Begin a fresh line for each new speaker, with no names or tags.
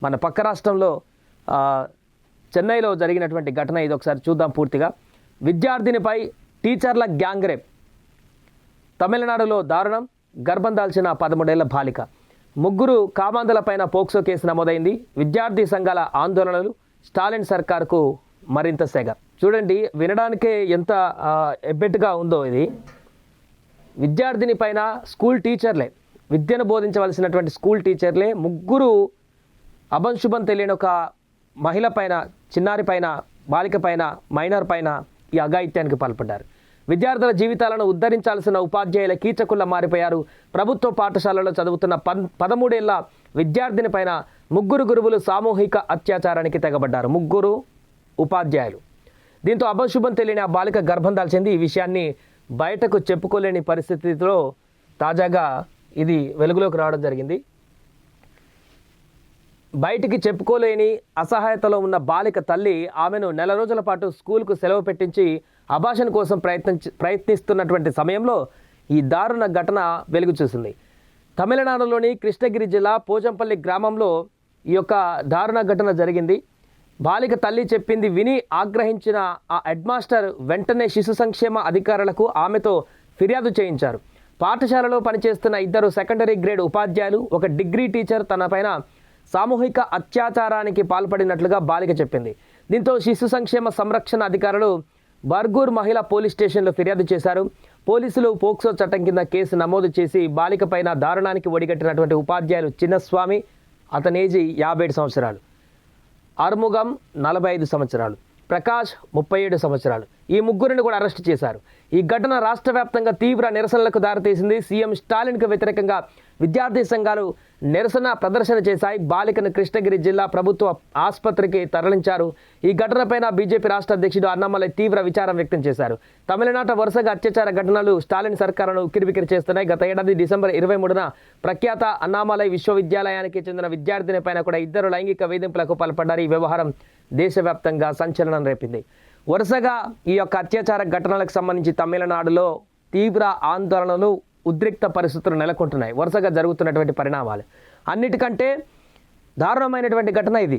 మన పక్క రాష్ట్రంలో చెన్నైలో జరిగినటువంటి ఘటన ఇది ఒకసారి చూద్దాం పూర్తిగా. విద్యార్థినిపై టీచర్ల గ్యాంగ్ రేప్. తమిళనాడులో దారుణం. గర్భం దాల్చిన 13 ఏళ్ల బాలిక. ముగ్గురు కామాంధులపైన పోక్సో కేసు నమోదైంది. విద్యార్థి సంఘాల ఆందోళనలు. స్టాలిన్ సర్కార్కు మరింత సెగ. చూడండి, వినడానికే ఎంత ఎబ్బెట్టుగా ఉందో ఇది. విద్యార్థిని పైన స్కూల్ టీచర్లే, విద్యను బోధించవలసినటువంటి స్కూల్ టీచర్లే ముగ్గురు అభంశుభం తెలియని ఒక మహిళ పైన, చిన్నారి పైన, బాలిక పైన, మైనర్ పైన ఈ అఘాయిత్యానికి పాల్పడ్డారు. విద్యార్థుల జీవితాలను ఉద్ధరించాల్సిన ఉపాధ్యాయుల కీచకుల్లా మారిపోయారు. ప్రభుత్వ పాఠశాలలో చదువుతున్న 13 ఏళ్ల విద్యార్థిని పైన ముగ్గురు గురువులు సామూహిక అత్యాచారానికి తెగబడ్డారు. ముగ్గురు ఉపాధ్యాయులు. దీంతో అభంశుభం తెలియని ఆ బాలిక గర్భం దాల్చింది. ఈ విషయాన్ని బయటకు చెప్పుకోలేని పరిస్థితిలో తాజాగా ఇది వెలుగులోకి రావడం జరిగింది. బయటికి చెప్పుకోలేని అసహాయతలో ఉన్న బాలిక తల్లి ఆమెను నెల రోజుల పాటు స్కూల్కు సెలవు పెట్టించి అబార్షన్ కోసం ప్రయత్నిస్తున్నటువంటి సమయంలో ఈ దారుణ ఘటన వెలుగు చూసింది. తమిళనాడులోని కృష్ణగిరి జిల్లా పోచంపల్లి గ్రామంలో ఈ యొక్క దారుణ ఘటన జరిగింది. బాలిక తల్లి చెప్పింది విని ఆగ్రహించిన ఆ హెడ్ మాస్టర్ వెంటనే శిశు సంక్షేమ అధికారులకు ఆమెతో ఫిర్యాదు చేయించారు. పాఠశాలలో పనిచేస్తున్న 2 సెకండరీ గ్రేడ్ ఉపాధ్యాయులు, ఒక డిగ్రీ టీచర్ తన పైన సామూహిక అత్యాచారానికి పాల్పడినట్లుగా బాలిక చెప్పింది. దీంతో శిశు సంక్షేమ సంరక్షణ అధికారులు బర్గూర్ మహిళా పోలీస్ స్టేషన్లో ఫిర్యాదు చేశారు. పోలీసులు పోక్సో చట్టం కింద కేసు నమోదు చేసి బాలిక పైన దారుణానికి ఒడిగట్టినటువంటి ఉపాధ్యాయులు చిన్నస్వామి, అతని ఏజీ 57 సంవత్సరాలు, ఆర్ముగం 45 సంవత్సరాలు, ప్రకాష్ 37 సంవత్సరాలు, ఈ ముగ్గురిని కూడా అరెస్ట్ చేశారు. ఈ ఘటన రాష్ట్ర వ్యాప్తంగా తీవ్ర నిరసనలకు దారితీసింది. సీఎం స్టాలిన్కు వ్యతిరేకంగా విద్యార్థి సంఘాలు నిరసన ప్రదర్శన చేశాయి. బాలికను కృష్ణగిరి జిల్లా ప్రభుత్వ ఆసుపత్రికి తరలించారు. ఈ ఘటనపైన బీజేపీ రాష్ట్ర అధ్యక్షుడు అన్నామలై తీవ్ర విచారం వ్యక్తం చేశారు. తమిళనాట వరుసగా అత్యాచార ఘటనలు స్టాలిన్ సర్కారును ఉక్కిరిబిక్కిరి చేస్తున్నాయి. గత ఏడాది డిసెంబర్ 23న ప్రఖ్యాత అన్నామలై విశ్వవిద్యాలయానికి చెందిన విద్యార్థిని పైన కూడా 2 లైంగిక వేధింపులకు పాల్పడ్డారు. ఈ వ్యవహారం దేశవ్యాప్తంగా సంచలనం రేపింది. వరుసగా ఈ యొక్క అత్యాచార ఘటనలకు సంబంధించి తమిళనాడులో తీవ్ర ఆందోళనలు, ఉద్రిక్త పరిస్థితులు నెలకొంటున్నాయి. వరుసగా జరుగుతున్నటువంటి పరిణామాలు. అన్నిటికంటే దారుణమైనటువంటి ఘటన ఇది.